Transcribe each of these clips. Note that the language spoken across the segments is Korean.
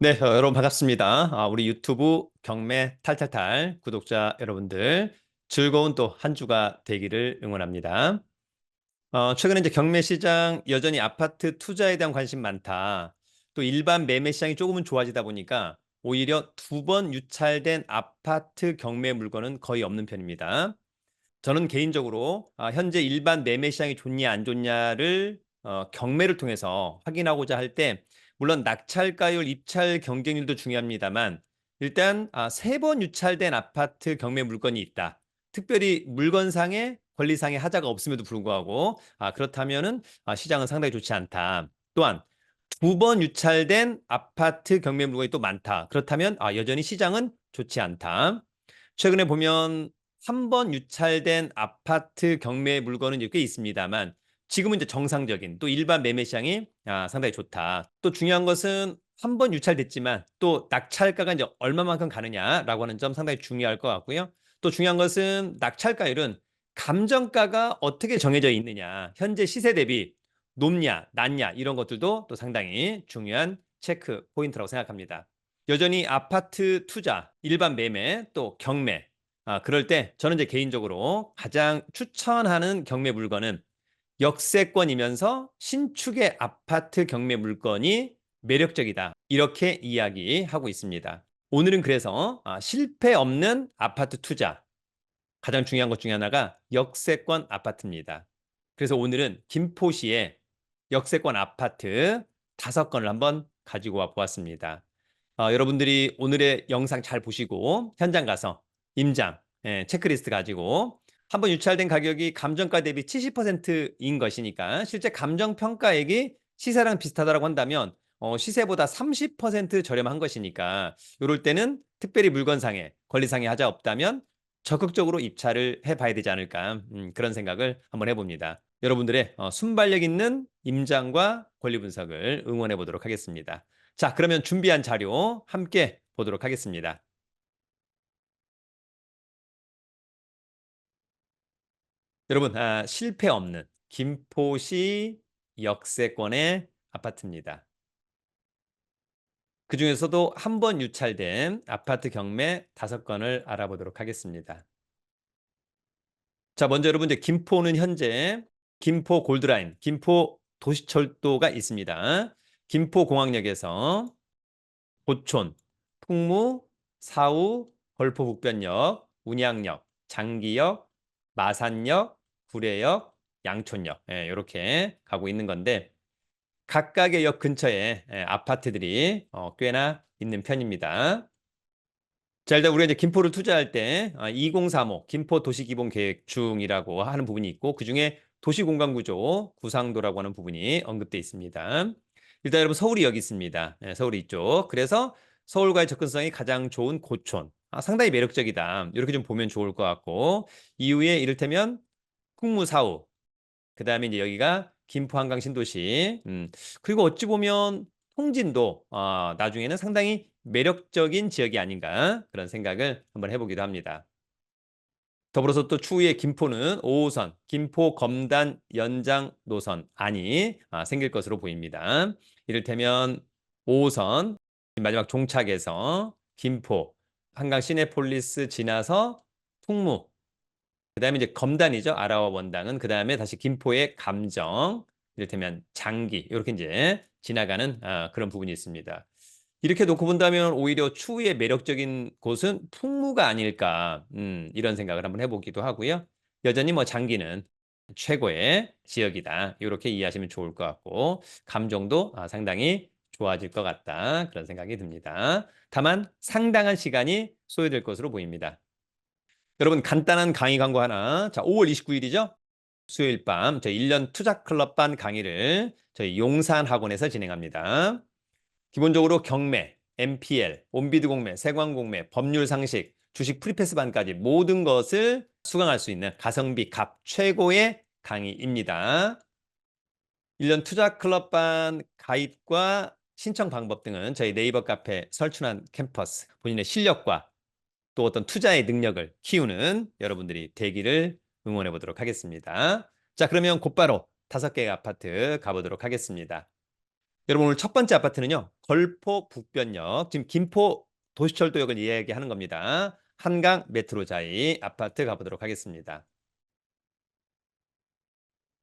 네, 여러분 반갑습니다. 우리 유튜브 경매 탈탈탈 구독자 여러분들 즐거운 또 한 주가 되기를 응원합니다. 최근에 이제 경매 시장 여전히 아파트 투자에 대한 관심 많다. 또 일반 매매 시장이 조금은 좋아지다 보니까 오히려 두 번 유찰된 아파트 경매 물건은 거의 없는 편입니다. 저는 개인적으로 현재 일반 매매 시장이 좋냐 안 좋냐를 경매를 통해서 확인하고자 할 때 물론 낙찰가율, 입찰 경쟁률도 중요합니다만 일단 세 번 유찰된 아파트 경매 물건이 있다. 특별히 물건상의 권리상의 하자가 없음에도 불구하고 그렇다면은 시장은 상당히 좋지 않다. 또한 두 번 유찰된 아파트 경매 물건이 또 많다. 그렇다면 여전히 시장은 좋지 않다. 최근에 보면 한 번 유찰된 아파트 경매 물건은 꽤 있습니다만 지금은 이제 정상적인 또 일반 매매 시장이 상당히 좋다. 또 중요한 것은 한 번 유찰됐지만 또 낙찰가가 이제 얼마만큼 가느냐라고 하는 점 상당히 중요할 것 같고요. 또 중요한 것은 낙찰가율은 감정가가 어떻게 정해져 있느냐, 현재 시세 대비 높냐, 낮냐 이런 것들도 또 상당히 중요한 체크 포인트라고 생각합니다. 여전히 아파트 투자, 일반 매매, 또 경매 그럴 때 저는 이제 개인적으로 가장 추천하는 경매 물건은 역세권이면서 신축의 아파트 경매 물건이 매력적이다. 이렇게 이야기하고 있습니다. 오늘은 그래서 실패 없는 아파트 투자. 가장 중요한 것 중에 하나가 역세권 아파트입니다. 그래서 오늘은 김포시의 역세권 아파트 5건을 한번 가지고 와 보았습니다. 여러분들이 오늘의 영상 잘 보시고 현장 가서 임장, 체크리스트 가지고 한번 유찰된 가격이 감정가 대비 70%인 것이니까 실제 감정평가액이 시세랑 비슷하다고 한다면 시세보다 30% 저렴한 것이니까 이럴 때는 특별히 물건상에 권리상에 하자 없다면 적극적으로 입찰을 해봐야 되지 않을까 그런 생각을 한번 해봅니다. 여러분들의 순발력 있는 임장과 권리 분석을 응원해 보도록 하겠습니다. 자, 그러면 준비한 자료 함께 보도록 하겠습니다. 여러분, 실패 없는 김포시 역세권의 아파트입니다. 그 중에서도 한 번 유찰된 아파트 경매 5건을 알아보도록 하겠습니다. 자, 먼저 여러분, 이제 김포는 현재 김포 골드라인, 김포 도시철도가 있습니다. 김포공항역에서 고촌, 풍무, 사우, 걸포북변역, 운양역, 장기역, 마산역, 구례역, 양촌역 이렇게 가고 있는 건데 각각의 역 근처에 아파트들이 꽤나 있는 편입니다. 자, 일단 우리가 이제 김포를 투자할 때 2035 김포 도시기본계획 중이라고 하는 부분이 있고 그중에 도시공간구조 구상도라고 하는 부분이 언급되어 있습니다. 일단 여러분 서울이 여기 있습니다. 서울이 이쪽. 그래서 서울과의 접근성이 가장 좋은 고촌. 상당히 매력적이다. 이렇게 좀 보면 좋을 것 같고 이후에 이를테면 풍무사후 그 다음에 이제 여기가 김포 한강 신도시. 그리고 어찌 보면 통진도 나중에는 상당히 매력적인 지역이 아닌가 그런 생각을 한번 해보기도 합니다. 더불어서 또 추후에 김포는 5호선, 김포 검단 연장 노선 안이 생길 것으로 보입니다. 이를테면 5호선 마지막 종착에서 김포 한강 시내폴리스 지나서 풍무 그 다음에 이제 검단이죠. 아라와 원당은. 그 다음에 다시 김포의 감정, 이를테면 장기, 이렇게 이제 지나가는 그런 부분이 있습니다. 이렇게 놓고 본다면 오히려 추후에 매력적인 곳은 풍무가 아닐까, 이런 생각을 한번 해보기도 하고요. 여전히 뭐 장기는 최고의 지역이다. 이렇게 이해하시면 좋을 것 같고, 감정도 상당히 좋아질 것 같다. 그런 생각이 듭니다. 다만 상당한 시간이 소요될 것으로 보입니다. 여러분 간단한 강의 광고 하나. 자, 5월 29일이죠. 수요일 밤 저희 1년 투자 클럽반 강의를 저희 용산 학원에서 진행합니다. 기본적으로 경매, MPL, 온비드 공매, 세관 공매, 법률 상식, 주식 프리패스반까지 모든 것을 수강할 수 있는 가성비 값 최고의 강의입니다. 1년 투자 클럽반 가입과 신청 방법 등은 저희 네이버 카페 설춘한 캠퍼스 본인의 실력과 또 어떤 투자의 능력을 키우는 여러분들이 되기를 응원해 보도록 하겠습니다. 자, 그러면 곧바로 5개의 아파트 가보도록 하겠습니다. 여러분 오늘 첫 번째 아파트는요. 걸포 북변역, 지금 김포 도시철도역을 이야기하는 겁니다. 한강 메트로자이 아파트 가보도록 하겠습니다.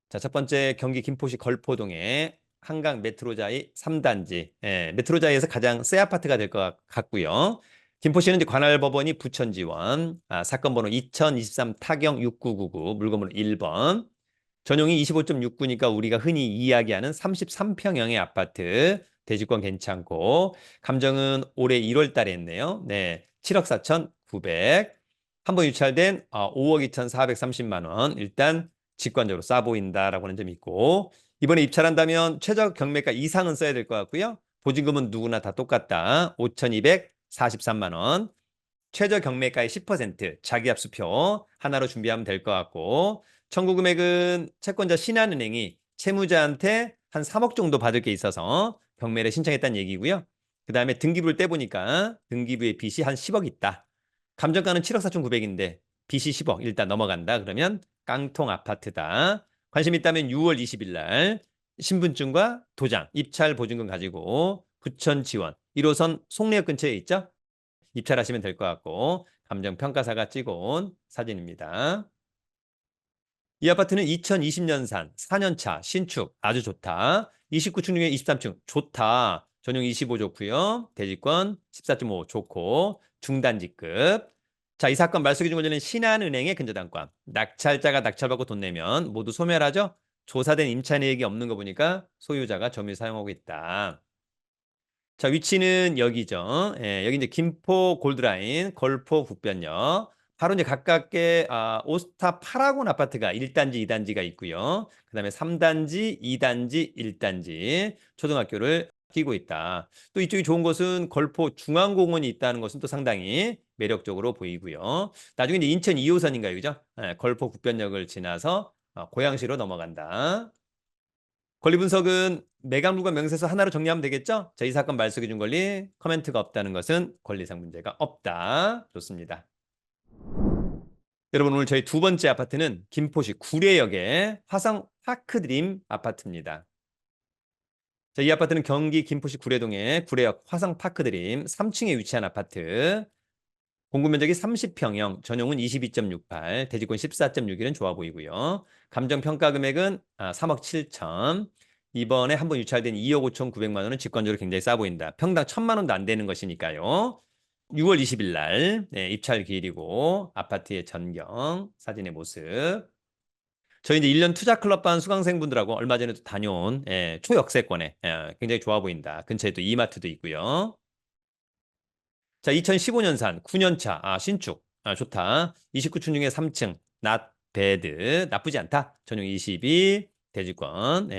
자, 첫 번째 경기 김포시 걸포동의 한강 메트로자이 3단지. 메트로자이에서 가장 새 아파트가 될 것 같고요. 김포시는 이제 관할법원이 부천 지원, 사건 번호 2023 타경 6999, 물건번호 1번. 전용이 25.69니까 우리가 흔히 이야기하는 33평형의 아파트. 대지권 괜찮고, 감정은 올해 1월 달에 했네요. 네, 7억 4,900. 한번 유찰된 5억 2,430만 원. 일단 직관적으로 싸 보인다라고 하는 점이 있고, 이번에 입찰한다면 최저 경매가 이상은 써야 될 것 같고요. 보증금은 누구나 다 똑같다. 5,243만 원. 최저 경매가의 10% 자기압수표 하나로 준비하면 될 것 같고, 청구 금액은 채권자 신한은행이 채무자한테 한 3억 정도 받을 게 있어서 경매를 신청했다는 얘기고요. 그 다음에 등기부를 떼보니까 등기부의 빚이 한 10억 있다. 감정가는 7억 4,900인데 빚이 10억 일단 넘어간다. 그러면 깡통 아파트다. 관심 있다면 6월 20일 날 신분증과 도장, 입찰 보증금 가지고 부천 지원 1호선 송내역 근처에 있죠? 입찰하시면 될 것 같고, 감정평가사가 찍어온 사진입니다. 이 아파트는 2020년산 4년차 신축 아주 좋다. 29층 중에 23층 좋다. 전용 25 좋고요. 대지권 14.5 좋고 중단지급. 자, 이 사건 말소기준 권리는 신한은행의 근저당권. 낙찰자가 낙찰받고 돈 내면 모두 소멸하죠. 조사된 임차인에게 없는 거 보니까 소유자가 점유를 사용하고 있다. 자, 위치는 여기죠. 여기 이제 김포 골드라인, 걸포 북변역. 바로 이제 가깝게 오스타 파라곤 아파트가 1단지, 2단지가 있고요. 그다음에 3단지, 2단지, 1단지 초등학교를 끼고 있다. 또 이쪽이 좋은 것은 걸포 중앙공원이 있다는 것은 또 상당히 매력적으로 보이고요. 나중에 이제 인천 2호선인가요, 그죠? 걸포 북변역을 지나서 고양시로 넘어간다. 권리 분석은 매각물과 명세서 하나로 정리하면 되겠죠? 자, 이 사건 말소 기준 권리 코멘트가 없다는 것은 권리상 문제가 없다. 좋습니다. 여러분 오늘 저희 두 번째 아파트는 김포시 구례역의 화성 파크드림 아파트입니다. 자, 이 아파트는 경기 김포시 구례동의 구례역 화성 파크드림 3층에 위치한 아파트. 공급 면적이 30평형, 전용은 22.68, 대지권 14.61은 좋아 보이고요. 감정 평가 금액은 3억 7천. 이번에 한번 유찰된 2억 5천 9백만 원은 직관적으로 굉장히 싸 보인다. 평당 1,000만 원도 안 되는 것이니까요. 6월 20일 날 입찰 기일이고 아파트의 전경, 사진의 모습. 저희 이제 1년 투자 클럽반 수강생분들하고 얼마 전에 도 다녀온 초역세권에 굉장히 좋아 보인다. 근처에 또 이마트도 있고요. 자, 2015년산 9년차 신축 좋다. 29층 중에 3층 not bad 나쁘지 않다. 전용 22 대지권.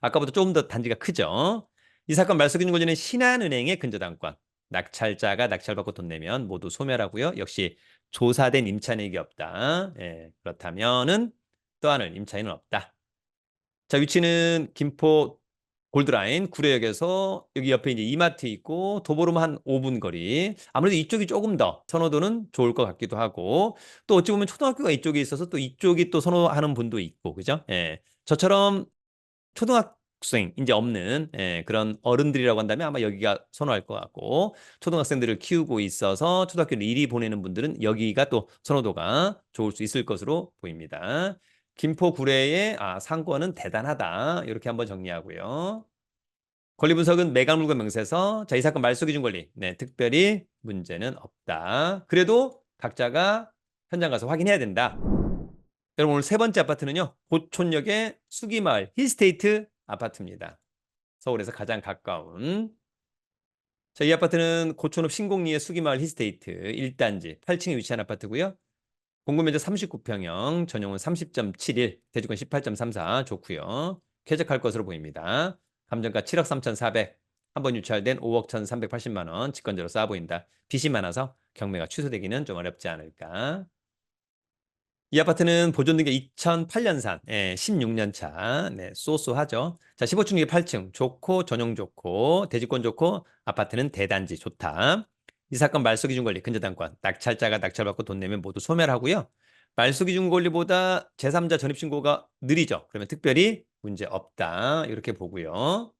아까보다 조금 더 단지가 크죠. 이 사건 말소기준 권리는 신한은행의 근저당권. 낙찰자가 낙찰받고 돈 내면 모두 소멸하고요. 역시 조사된 임차인에게 없다. 그렇다면은 또한을 임차인은 없다. 자, 위치는 김포 골드라인 구례역에서 여기 옆에 이제 이마트 있고 도보로만 한 5분 거리. 아무래도 이쪽이 조금 더 선호도는 좋을 것 같기도 하고 또 어찌 보면 초등학교가 이쪽에 있어서 또 이쪽이 또 선호하는 분도 있고 그죠? 저처럼 초등학생 이제 없는 그런 어른들이라고 한다면 아마 여기가 선호할 것 같고 초등학생들을 키우고 있어서 초등학교를 이리 보내는 분들은 여기가 또 선호도가 좋을 수 있을 것으로 보입니다. 김포 구례의 상권은 대단하다. 이렇게 한번 정리하고요. 권리 분석은 매각물과 명세서. 자, 이 사건 말소 기준 권리. 네, 특별히 문제는 없다. 그래도 각자가 현장 가서 확인해야 된다. 여러분 오늘 세 번째 아파트는요. 고촌역의 수기마을 힐스테이트 아파트입니다. 서울에서 가장 가까운. 자, 이 아파트는 고촌읍 신곡리의 수기마을 힐스테이트 1단지 8층에 위치한 아파트고요. 공급 면적 39평형, 전용은 30.71, 대지권 18.34 좋고요. 쾌적할 것으로 보입니다. 감정가 7억 3,400, 한번 유찰된 5억 1,380만 원, 직권제로 싸 보인다. 빚이 많아서 경매가 취소되기는 좀 어렵지 않을까. 이 아파트는 보존등기 2008년산, 16년 차, 네, 쏘쏘하죠. 자, 15층 중에 8층, 좋고, 전용 좋고, 대지권 좋고, 아파트는 대단지 좋다. 이 사건 말소기준 권리, 근저당권, 낙찰자가 낙찰받고 돈 내면 모두 소멸하고요. 말소기준 권리보다 제3자 전입신고가 느리죠. 그러면 특별히 문제 없다. 이렇게 보고요.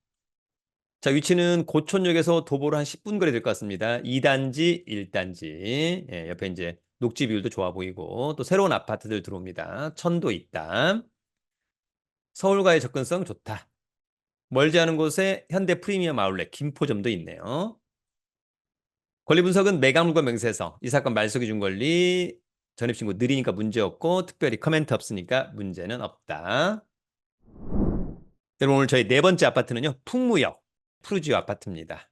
자, 위치는 고촌역에서 도보로 한 10분 거리 될 것 같습니다. 2단지, 1단지. 예, 옆에 이제 녹지 비율도 좋아 보이고 또 새로운 아파트들 들어옵니다. 천도 있다. 서울과의 접근성 좋다. 멀지 않은 곳에 현대 프리미엄 아울렛 김포점도 있네요. 권리 분석은 매각물과 명세서, 이 사건 말소 기준 권리, 전입신고 느리니까 문제 없고 특별히 커멘트 없으니까 문제는 없다. 여러분 오늘 저희 네 번째 아파트는요. 풍무역 푸르지오 아파트입니다.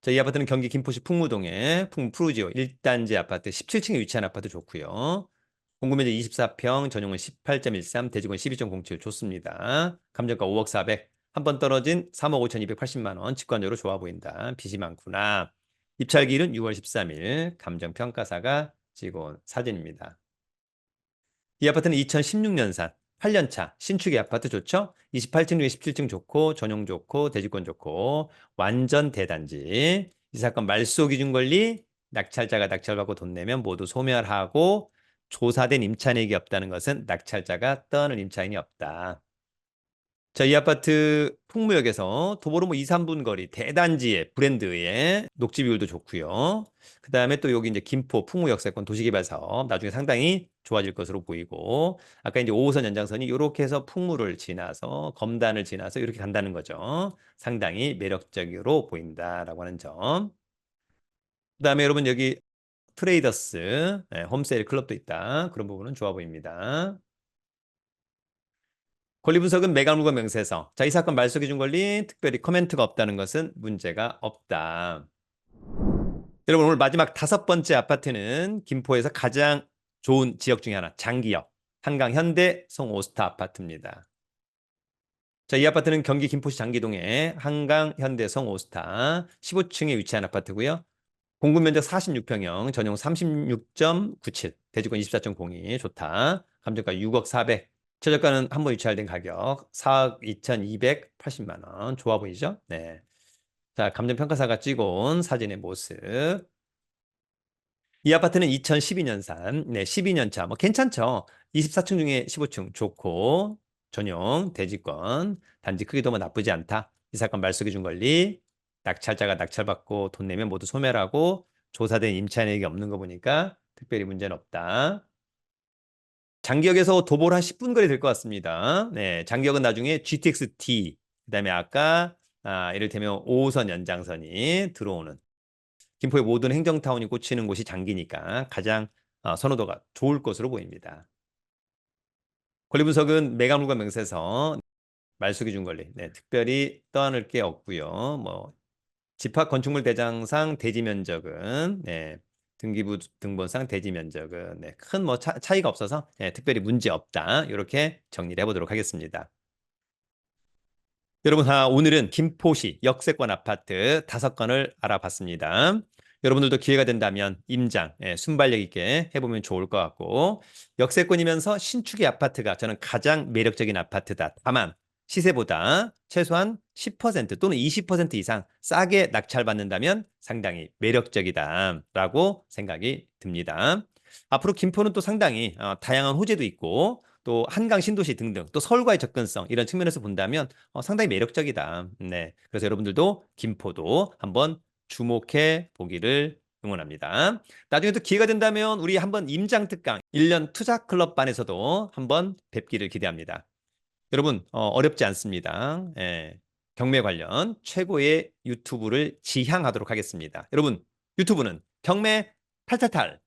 자, 이 아파트는 경기 김포시 풍무동에 푸르지오 1단지 아파트 17층에 위치한 아파트 좋고요. 공급면적 24평, 전용은 18.13, 대지권 12.07 좋습니다. 감정가 5억 400, 한 번 떨어진 3억 5,280만 원, 직관적으로 좋아 보인다. 빚이 많구나. 입찰기일은 6월 13일, 감정평가사가 찍어온 사진입니다. 이 아파트는 2016년산, 8년차, 신축의 아파트 좋죠? 28층 중에 17층 좋고, 전용 좋고, 대지권 좋고, 완전 대단지. 이 사건 말소 기준 권리, 낙찰자가 낙찰받고 돈 내면 모두 소멸하고, 조사된 임차인에게 없다는 것은 낙찰자가 떠는 임차인이 없다. 자, 이 아파트 풍무역에서 도보로 뭐 2, 3분 거리 대단지의 브랜드의 녹지 비율도 좋고요. 그다음에 또 여기 이제 김포 풍무역세권 도시개발 사업 나중에 상당히 좋아질 것으로 보이고 아까 이제 5호선 연장선이 이렇게 해서 풍무를 지나서 검단을 지나서 이렇게 간다는 거죠. 상당히 매력적으로 보인다라고 하는 점. 그다음에 여러분 여기 트레이더스 홈세일 클럽도 있다. 그런 부분은 좋아 보입니다. 권리 분석은 매각물과 명세서. 자, 이 사건 말소 기준 권리 특별히 코멘트가 없다는 것은 문제가 없다. 여러분 오늘 마지막 다섯 번째 아파트는 김포에서 가장 좋은 지역 중에 하나 장기역 한강 현대 송오스타 아파트입니다. 자, 이 아파트는 경기 김포시 장기동에 한강 현대 송오스타 15층에 위치한 아파트고요. 공급 면적 46평형, 전용 36.97, 대지권 24.02 좋다. 감정가 6억 400. 최저가는 한번 유찰된 가격 4억 2,280만 원. 좋아 보이죠? 네. 자, 감정평가사가 찍어온 사진의 모습. 이 아파트는 2012년산, 네, 12년 차. 뭐 괜찮죠? 24층 중에 15층 좋고 전용 대지권. 단지 크기도 뭐 나쁘지 않다. 이 사건 말소 기준 권리. 낙찰자가 낙찰받고 돈 내면 모두 소멸하고 조사된 임차인에게 없는 거 보니까 특별히 문제는 없다. 장기역에서 도보로 한 10분 거리 될 것 같습니다. 네, 장기역은 나중에 GTX-T, 그다음에 아까 이를테면 5호선 연장선이 들어오는 김포의 모든 행정타운이 꽂히는 곳이 장기니까 가장 선호도가 좋을 것으로 보입니다. 권리 분석은 매각물과 명세서, 말소 기준 권리, 네, 특별히 떠안을 게 없고요. 뭐 집합 건축물 대장상 대지 면적은 네, 등기부 등본상 대지 면적은 네, 큰 뭐 차이가 없어서 네, 특별히 문제 없다. 이렇게 정리를 해보도록 하겠습니다. 여러분, 오늘은 김포시 역세권 아파트 5건을 알아봤습니다. 여러분들도 기회가 된다면 임장, 순발력 있게 해보면 좋을 것 같고 역세권이면서 신축의 아파트가 저는 가장 매력적인 아파트다. 다만 시세보다 최소한 10% 또는 20% 이상 싸게 낙찰받는다면 상당히 매력적이다라고 생각이 듭니다. 앞으로 김포는 또 상당히 다양한 호재도 있고 또 한강 신도시 등등 또 서울과의 접근성 이런 측면에서 본다면 상당히 매력적이다. 네. 그래서 여러분들도 김포도 한번 주목해 보기를 응원합니다. 나중에 또 기회가 된다면 우리 한번 임장 특강 1년 투자 클럽 반에서도 한번 뵙기를 기대합니다. 여러분 어렵지 않습니다. 예. 경매 관련 최고의 유튜브를 지향하도록 하겠습니다. 여러분 유튜브는 경매 탈탈탈